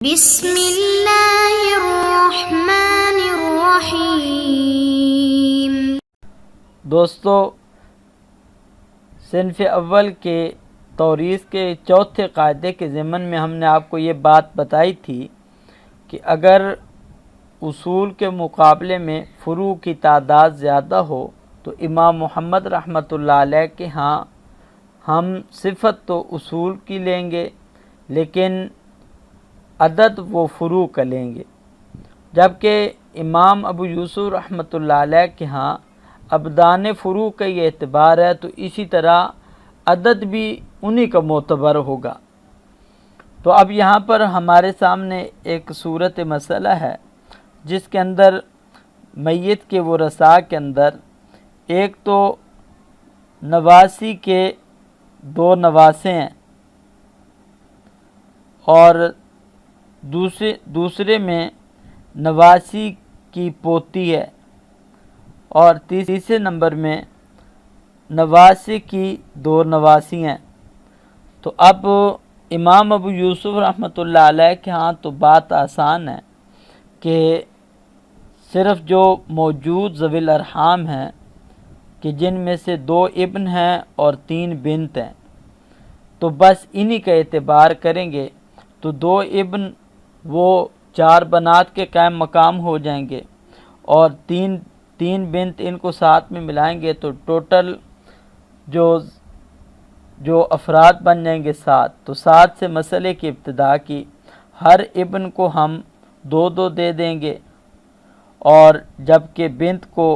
بسم اللہ الرحمن الرحیم۔ دوستو، صنف اول کے توریث کے چوتھے قاعدے کے ضمن میں ہم نے آپ کو یہ بات بتائی تھی کہ اگر اصول کے مقابلے میں فروع کی تعداد زیادہ ہو تو امام محمد رحمۃ اللہ علیہ کے ہاں ہم صفت تو اصول کی لیں گے لیکن عدد وہ فروع کا لیں گے، جبکہ امام ابو یوسف رحمۃ اللہ علیہ کے ہاں ابدان فروع کا یہ اعتبار ہے، تو اسی طرح عدد بھی انہی کا معتبر ہوگا۔ تو اب یہاں پر ہمارے سامنے ایک صورت مسئلہ ہے جس کے اندر میت کے ورثاء کے اندر ایک تو نواسی کے دو نواسے ہیں اور دوسرے میں نواسی کی پوتی ہے اور تیسرے نمبر میں نواسی کی دو نواسی ہیں۔ تو اب امام ابو یوسف رحمۃ اللہ علیہ کے ہاں تو بات آسان ہے کہ صرف جو موجود ذوی الارحام ہیں کہ جن میں سے 2 ابن ہیں اور 3 بنت ہیں، تو بس انہی کا اعتبار کریں گے، تو 2 ابن وہ 4 بنات کے قائم مقام ہو جائیں گے اور 3 بنت ان کو ساتھ میں ملائیں گے تو ٹوٹل جو افراد بن جائیں گے 7۔ تو 7 سے مسئلے کی ابتدا کی، ہر ابن کو ہم 2 دے دیں گے اور جبکہ بنت کو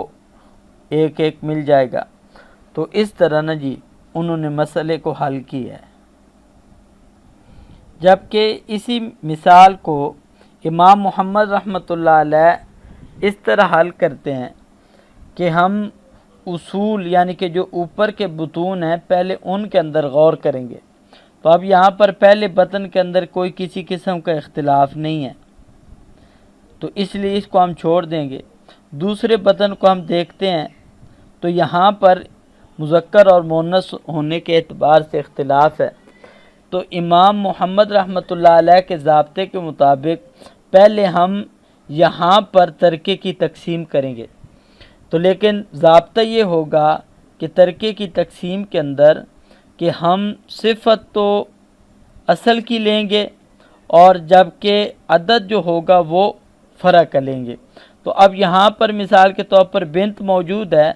1 مل جائے گا۔ تو اس طرح نا جی انہوں نے مسئلے کو حل کیا ہے، جبکہ اسی مثال کو امام محمد رحمۃ اللہ علیہ اس طرح حل کرتے ہیں کہ ہم اصول یعنی کہ جو اوپر کے بطون ہیں پہلے ان کے اندر غور کریں گے۔ تو اب یہاں پر پہلے بطن کے اندر کوئی کسی قسم کا اختلاف نہیں ہے تو اس لیے اس کو ہم چھوڑ دیں گے۔ دوسرے بطن کو ہم دیکھتے ہیں تو یہاں پر مذکر اور مؤنث ہونے کے اعتبار سے اختلاف ہے، تو امام محمد رحمۃ اللہ علیہ کے ضابطے کے مطابق پہلے ہم یہاں پر ترکے کی تقسیم کریں گے، تو لیکن ضابطہ یہ ہوگا کہ ترکے کی تقسیم کے اندر کہ ہم صفت تو اصل کی لیں گے اور جبکہ عدد جو ہوگا وہ فرع کا لیں گے۔ تو اب یہاں پر مثال کے طور پر بنت موجود ہے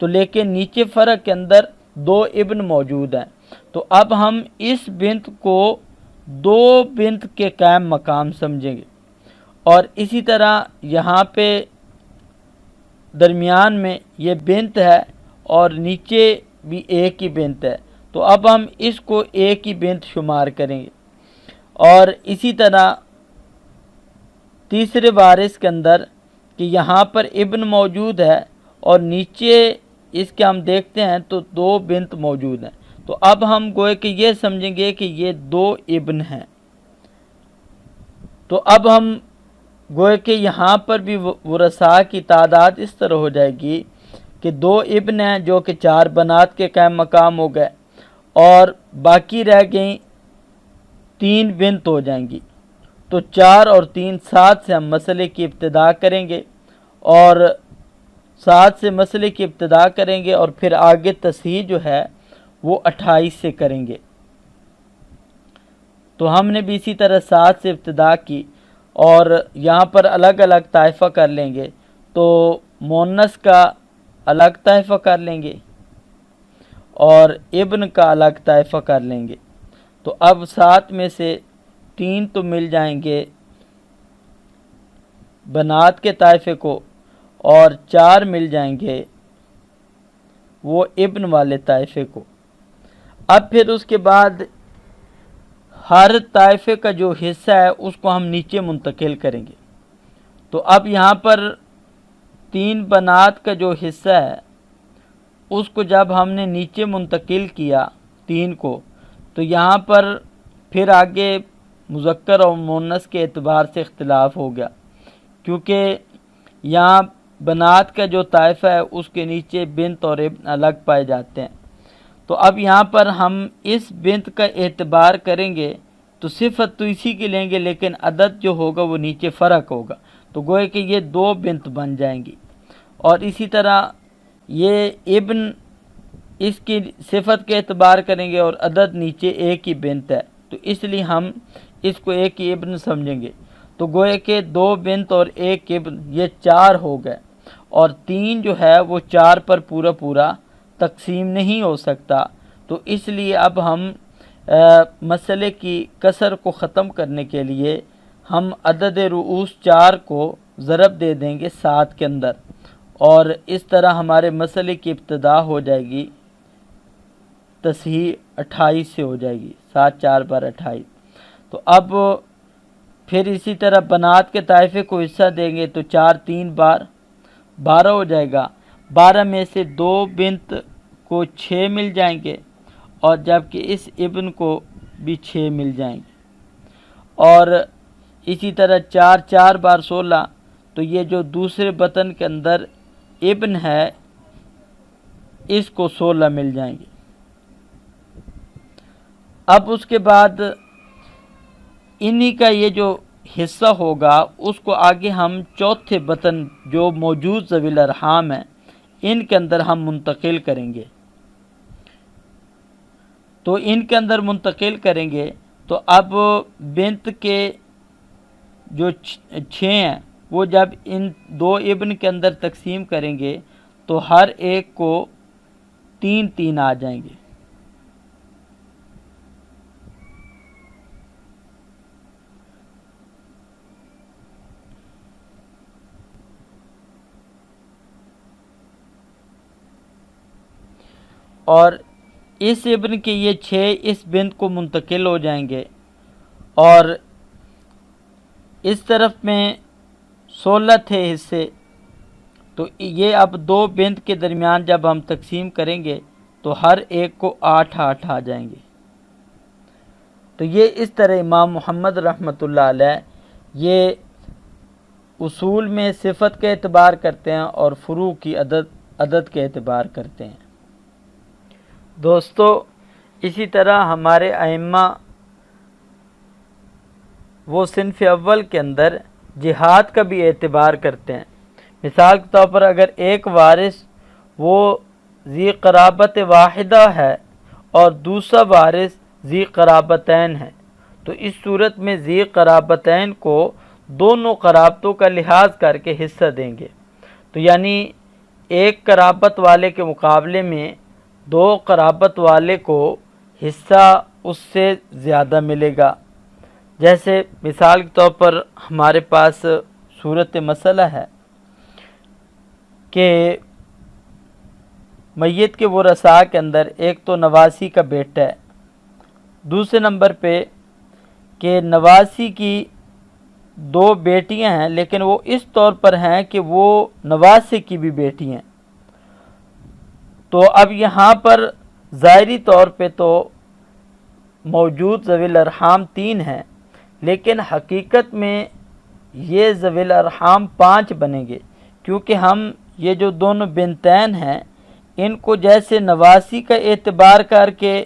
تو لیکن نیچے فرع کے اندر 2 ابن موجود ہیں، تو اب ہم اس بنت کو 2 بنت کے قائم مقام سمجھیں گے، اور اسی طرح یہاں پہ درمیان میں یہ بنت ہے اور نیچے بھی 1 ہی بنت ہے، تو اب ہم اس کو 1 ہی بنت شمار کریں گے۔ اور اسی طرح تیسرے وارث کے اندر کہ یہاں پر ابن موجود ہے اور نیچے اس کے ہم دیکھتے ہیں تو 2 بنت موجود ہیں، تو اب ہم گوئے کہ یہ سمجھیں گے کہ یہ 2 ابن ہیں۔ تو اب ہم گوئے کہ یہاں پر بھی ورثاء کی تعداد اس طرح ہو جائے گی کہ 2 ابن ہیں جو کہ 4 بنات کے قائم مقام ہو گئے اور باقی رہ گئیں 3 بنت ہو جائیں گی، تو 4 اور 3 7 سے ہم مسئلے کی ابتدا کریں گے اور 7 سے مسئلے کی ابتدا کریں گے اور پھر آگے تصحیح جو ہے وہ 28 سے کریں گے۔ تو ہم نے بھی اسی طرح 7 سے ابتدا کی اور یہاں پر الگ الگ طائفہ کر لیں گے، تو مؤنث کا الگ طائفہ کر لیں گے اور ابن کا الگ طائفہ کر لیں گے، تو اب 7 میں سے 3 تو مل جائیں گے بنات کے طائفے کو اور 4 مل جائیں گے وہ ابن والے طائفے کو۔ اب پھر اس کے بعد ہر طائفے کا جو حصہ ہے اس کو ہم نیچے منتقل کریں گے، تو اب یہاں پر 3 بنات کا جو حصہ ہے اس کو جب ہم نے نیچے منتقل کیا 3 کو، تو یہاں پر پھر آگے مذکر اور مؤنث کے اعتبار سے اختلاف ہو گیا، کیونکہ یہاں بنات کا جو طائفہ ہے اس کے نیچے بنت اور ابن الگ پائے جاتے ہیں، تو اب یہاں پر ہم اس بنت کا اعتبار کریں گے تو صفت تو اسی کی لیں گے لیکن عدد جو ہوگا وہ نیچے فرق ہوگا، تو گوئے کہ یہ 2 بنت بن جائیں گی۔ اور اسی طرح یہ ابن اس کی صفت کے اعتبار کریں گے اور عدد نیچے ایک ہی بنت ہے، تو اس لیے ہم اس کو ایک ہی ابن سمجھیں گے، تو گوئے کہ 2 بنت اور 1 ابن یہ 4 ہو گئے، اور 3 جو ہے وہ 4 پر پورا تقسیم نہیں ہو سکتا، تو اس لیے اب ہم مسئلے کی کسر کو ختم کرنے کے لیے ہم عدد رؤوس 4 کو ضرب دے دیں گے 7 کے اندر، اور اس طرح ہمارے مسئلے کی ابتدا ہو جائے گی، تصحیح 28 سے ہو جائے گی، 7 4 بار 28۔ تو اب پھر اسی طرح بنات کے طائفے کو حصہ دیں گے تو 4 3 بار 12 ہو جائے گا، 12 میں سے 2 بنت کو 6 مل جائیں گے، اور جبکہ اس ابن کو بھی 6 مل جائیں گے، اور اسی طرح 4 4 بار 16، تو یہ جو دوسرے بطن کے اندر ابن ہے اس کو 16 مل جائیں گے۔ اب اس کے بعد انہی کا یہ جو حصہ ہوگا اس کو آگے ہم چوتھے بطن جو موجود ذوی الارحام ہیں ان کے اندر ہم منتقل کریں گے، تو ان کے اندر منتقل کریں گے تو اب بنت کے جو 6 ہیں وہ جب ان 2 ابن کے اندر تقسیم کریں گے تو ہر ایک کو 3 3 آ جائیں گے، اور اس ابن کے یہ 6 اس بنت کو منتقل ہو جائیں گے، اور اس طرف میں 16 تھے حصے، تو یہ اب 2 بنت کے درمیان جب ہم تقسیم کریں گے تو ہر ایک کو 8 8 آ جائیں گے۔ تو یہ اس طرح امام محمد رحمۃ اللہ علیہ یہ اصول میں صفت کے اعتبار کرتے ہیں اور فروع کی عدد کے اعتبار کرتے ہیں۔ دوستو اسی طرح ہمارے ائمہ وہ صنف اول کے اندر جہاد کا بھی اعتبار کرتے ہیں۔ مثال کے طور پر اگر ایک وارث وہ ذی قرابت واحدہ ہے اور دوسرا وارث ذی قرابتین ہے، تو اس صورت میں ذی قرابتین کو دونوں قرابتوں کا لحاظ کر کے حصہ دیں گے، تو یعنی ایک قرابت والے کے مقابلے میں 2 قرابت والے کو حصہ اس سے زیادہ ملے گا۔ جیسے مثال کے طور پر ہمارے پاس صورت مسئلہ ہے کہ میت کے ورثاء کے اندر ایک تو نواسی کا بیٹا ہے، دوسرے نمبر پہ کہ نواسی کی 2 بیٹیاں ہیں لیکن وہ اس طور پر ہیں کہ وہ نواسی کی بھی بیٹی ہیں، تو اب یہاں پر ظاہری طور پہ تو موجود ذوی الارحام 3 ہیں، لیکن حقیقت میں یہ ذوی الارحام 5 بنیں گے، کیونکہ ہم یہ جو دونوں بنتین ہیں ان کو جیسے نواسی کا اعتبار کر کے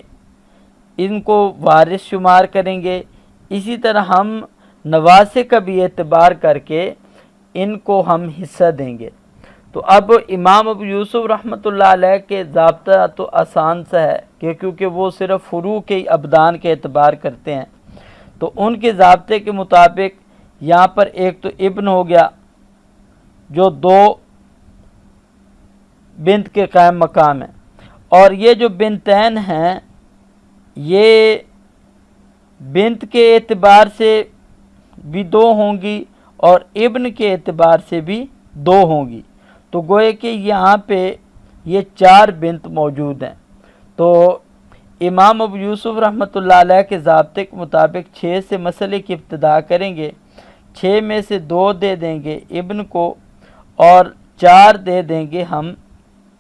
ان کو وارث شمار کریں گے، اسی طرح ہم نواسے کا بھی اعتبار کر کے ان کو ہم حصہ دیں گے۔ تو اب امام ابو یوسف رحمۃ اللہ علیہ کے ضابطہ تو آسان سا ہے کہ کیونکہ وہ صرف فروع کے ابدان کے اعتبار کرتے ہیں، تو ان کے ضابطے کے مطابق یہاں پر ایک تو ابن ہو گیا جو 2 بنت کے قائم مقام ہیں، اور یہ جو بنتین ہیں یہ بنت کے اعتبار سے بھی 2 ہوں گی اور ابن کے اعتبار سے بھی 2 ہوں گی، تو گوئے کہ یہاں پہ یہ 4 بنت موجود ہیں۔ تو امام ابو یوسف رحمۃ اللہ علیہ کے ضابطے کے مطابق 6 سے مسئلے کی ابتدا کریں گے، 6 میں سے 2 دے دیں گے ابن کو اور 4 دے دیں گے ہم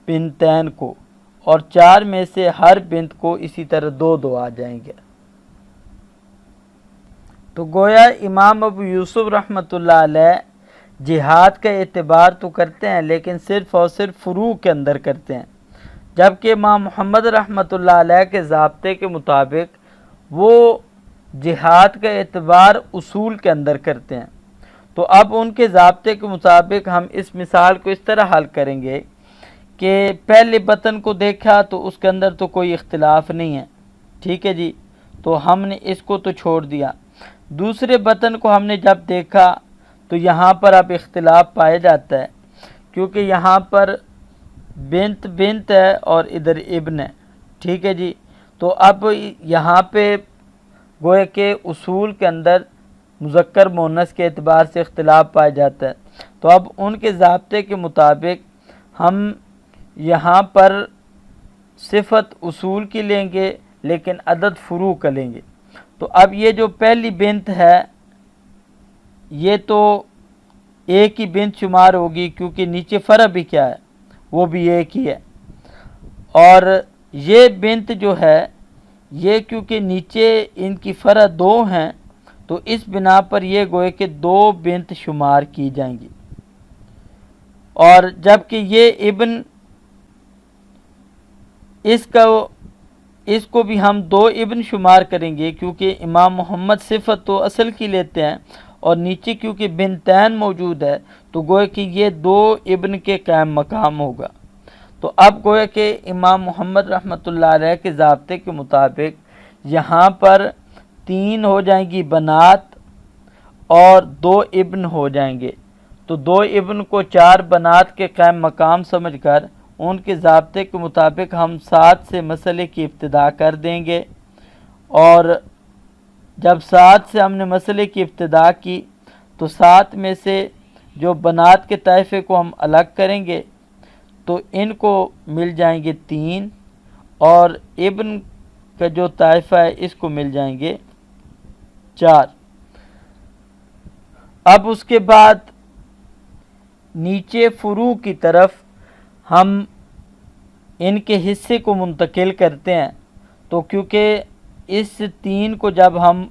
بنتین کو، اور 4 میں سے ہر بنت کو اسی طرح 2 2 آ جائیں گے۔ تو گویا امام ابو یوسف رحمۃ اللہ علیہ جہاد کا اعتبار تو کرتے ہیں لیکن صرف اور صرف فروع کے اندر کرتے ہیں، جبکہ امام محمد رحمۃ اللہ علیہ کے ضابطے کے مطابق وہ جہاد کا اعتبار اصول کے اندر کرتے ہیں۔ تو اب ان کے ضابطے کے مطابق ہم اس مثال کو اس طرح حل کریں گے کہ پہلے بطن کو دیکھا تو اس کے اندر تو کوئی اختلاف نہیں ہے، ٹھیک ہے جی، تو ہم نے اس کو تو چھوڑ دیا۔ دوسرے بطن کو ہم نے جب دیکھا تو یہاں پر اب اختلاف پایا جاتا ہے، کیونکہ یہاں پر بنت بنت ہے اور ادھر ابن ہے، ٹھیک ہے جی۔ تو اب یہاں پہ گویا کہ اصول کے اندر مذکر مؤنث کے اعتبار سے اختلاف پایا جاتا ہے، تو اب ان کے ضابطے کے مطابق ہم یہاں پر صفت اصول کی لیں گے لیکن عدد فروع کا لیں گے۔ تو اب یہ جو پہلی بنت ہے یہ تو ایک ہی بنت شمار ہوگی، کیونکہ نیچے فرع بھی کیا ہے، وہ بھی ایک ہی ہے، اور یہ بنت جو ہے یہ کیونکہ نیچے ان کی فرع دو ہیں تو اس بنا پر یہ گوئے کہ دو بنت شمار کی جائیں گی، اور جبکہ یہ ابن اس کو بھی ہم دو ابن شمار کریں گے، کیونکہ امام محمد صفت تو اصل کی لیتے ہیں اور نیچے کیونکہ بنتین موجود ہے تو گویا کہ یہ دو ابن کے قائم مقام ہوگا۔ تو اب گویا کہ امام محمد رحمۃ اللہ علیہ کے ضابطے کے مطابق یہاں پر 3 ہو جائیں گی بنات اور 2 ابن ہو جائیں گے، تو 2 ابن کو 4 بنات کے قائم مقام سمجھ کر ان کے ضابطے کے مطابق ہم 7 سے مسئلے کی ابتدا کر دیں گے، اور جب 7 سے ہم نے مسئلے کی ابتدا کی تو 7 میں سے جو بنات کے طائفے کو ہم الگ کریں گے تو ان کو مل جائیں گے 3، اور ابن کا جو طائفہ ہے اس کو مل جائیں گے 4۔ اب اس کے بعد نیچے فروع کی طرف ہم ان کے حصے کو منتقل کرتے ہیں، تو کیونکہ اس 3 کو جب ہم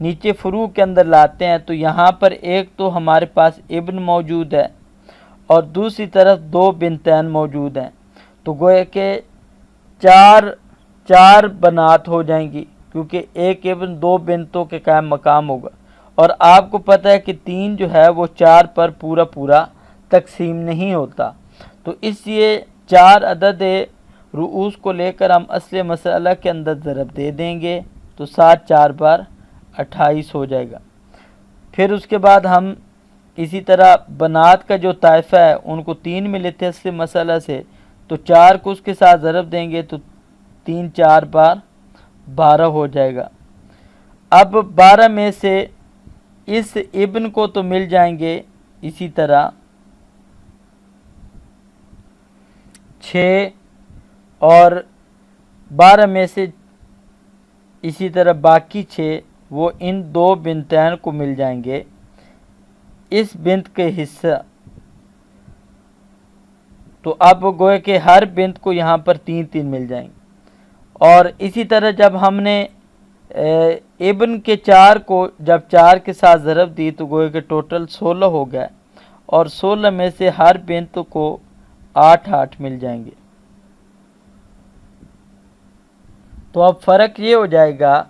نیچے فروع کے اندر لاتے ہیں تو یہاں پر ایک تو ہمارے پاس ابن موجود ہے اور دوسری طرف 2 بنتین موجود ہیں، تو گویا کہ 4 بنات ہو جائیں گی، کیونکہ ایک ابن 2 بنتوں کے قائم مقام ہوگا، اور آپ کو پتہ ہے کہ 3 جو ہے وہ 4 پر پورا تقسیم نہیں ہوتا، تو اس لیے 4 عدد رؤوس کو لے کر ہم اصل مسئلہ کے اندر ضرب دے دیں گے، تو 7 4 بار 28 ہو جائے گا۔ پھر اس کے بعد ہم اسی طرح بنات کا جو طائفہ ہے ان کو 3 ملے تھے اصل مسئلہ سے، تو 4 کو اس کے ساتھ ضرب دیں گے تو 3 4 بار 12 ہو جائے گا۔ اب 12 میں سے اس ابن کو تو مل جائیں گے اسی طرح 6، اور 12 میں سے اسی طرح باقی 6 وہ ان 2 بنتین کو مل جائیں گے اس بنت کے حصہ، تو اب گوئے کہ ہر بنت کو یہاں پر 3 مل جائیں گے، اور اسی طرح جب ہم نے ابن کے 4 کو جب 4 کے ساتھ ضرب دی تو گوئے کہ ٹوٹل 16 ہو گئے، اور 16 میں سے ہر بنت کو 8 مل جائیں گے۔ تو اب فرق یہ ہو جائے گا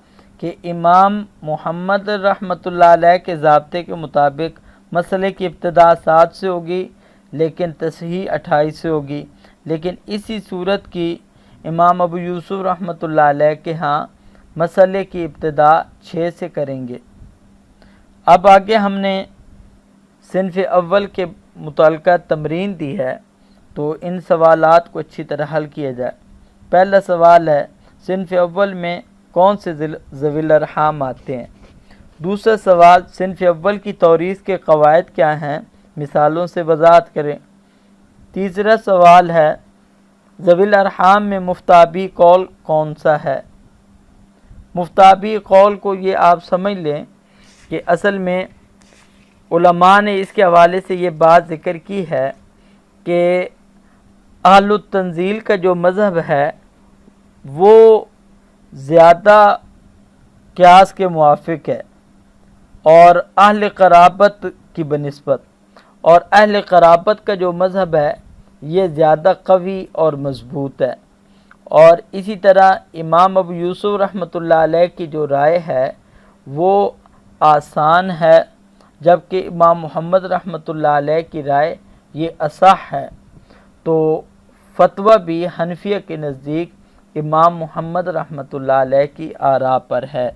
کہ امام محمد رحمۃ اللہ علیہ کے ضابطے کے مطابق مسئلے کی ابتدا 7 سے ہوگی لیکن تصحیح 28 سے ہوگی، لیکن اسی صورت کی امام ابو یوسف رحمۃ اللہ علیہ کے ہاں مسئلے کی ابتدا 6 سے کریں گے۔ اب آگے ہم نے صنف اول کے متعلقہ تمرین دی ہے، تو ان سوالات کو اچھی طرح حل کیا جائے۔ پہلا سوال ہے صنف اول میں کون سے ذوی الارحام آتے ہیں؟ دوسرا سوال صنف اول کی توریث کے قواعد کیا ہیں؟ مثالوں سے وضاحت کریں۔ تیسرا سوال ہے ذوی الارحام میں مفتابی قول کون سا ہے؟ مفتابی قول کو یہ آپ سمجھ لیں کہ اصل میں علماء نے اس کے حوالے سے یہ بات ذکر کی ہے کہ اہل التنزیل کا جو مذہب ہے وہ زیادہ قیاس کے موافق ہے، اور اہل قرابت کی بنسبت، اور اہل قرابت کا جو مذہب ہے یہ زیادہ قوی اور مضبوط ہے، اور اسی طرح امام ابو یوسف رحمۃ اللہ علیہ کی جو رائے ہے وہ آسان ہے، جبکہ امام محمد رحمۃ اللہ علیہ کی رائے یہ اصح ہے۔ تو فتویٰ بھی حنفیہ کے نزدیک امام محمد رحمۃ اللہ علیہ کی آراء پر ہے۔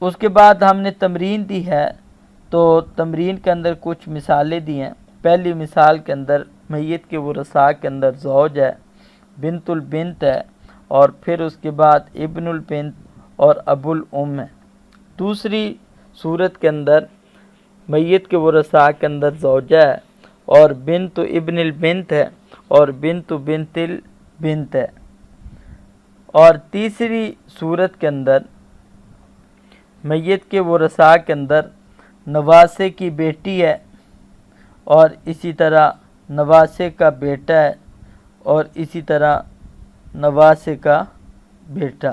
اس کے بعد ہم نے تمرین دی ہے، تو تمرین کے اندر کچھ مثالیں دی ہیں۔ پہلی مثال کے اندر میت کے ورثاء کے اندر زوج ہے، بنت البنت ہے، اور پھر اس کے بعد ابن البنت اور ابو الام ہے۔ دوسری صورت کے اندر میت کے ورثاء کے اندر زوجہ ہے اور بنت ابن البنت ہے اور بنت بنت البنت ہے۔ اور تیسری صورت کے اندر میت کے ورثاء کے اندر نواسے کی بیٹی ہے اور اسی طرح نواسے کا بیٹا ہے اور اسی طرح نواسے کا بیٹا۔